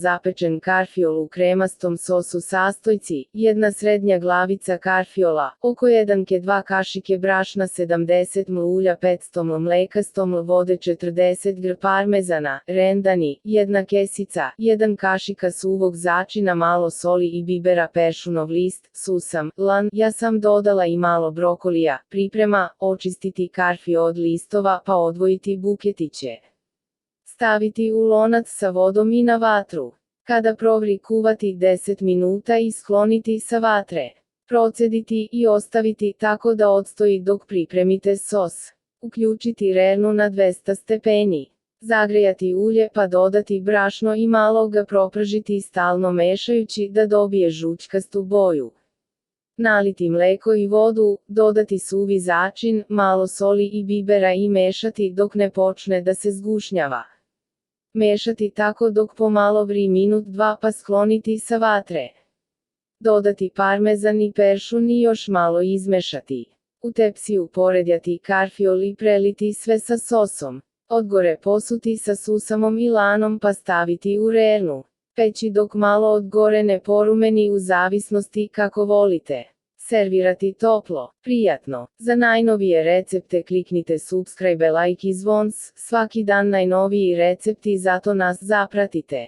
zapečen karfiol u kremastom sosu sastojci, 1 srednja glavica karfiola, oko 1 kašike brašna, 70 ml ulja, 500 ml mleka, 100 ml vode, 40 gr parmezana, rendani, 1 kesica, 1 kašika suvog začina, malo soli i bibera, peršunov list, susam, lan, ja sam dodala i malo brokolija. Priprema: očistiti karfio od listova pa odvojiti buketiće. Staviti u lonac sa vodom i na vatru. Kada provri, kuvati 10 minuta i skloniti sa vatre. Procediti i ostaviti tako da odstoji dok pripremite sos. Uključiti rernu na 200 stepeni. Zagrejati ulje pa dodati brašno i malo ga propržiti stalno mešajući da dobije žućkastu boju. Naliti mleko i vodu, dodati suvi začin, malo soli i bibera i mešati dok ne počne da se zgušnjava. Mešati tako dok pomalo vri minut 2 pa skloniti sa vatre. Dodati parmezan i peršun i još malo izmešati. U tepsiju poredjati karfiol i preliti sve sa sosom. Odgore posuti sa susamom i lanom pa staviti u rernu. Peći dok malo od gore ne porumeni u zavisnosti kako volite. Servirati toplo, prijatno. Za najnovije recepte kliknite subscribe, like i zvons, svaki dan najnoviji recepti, zato nas zapratite.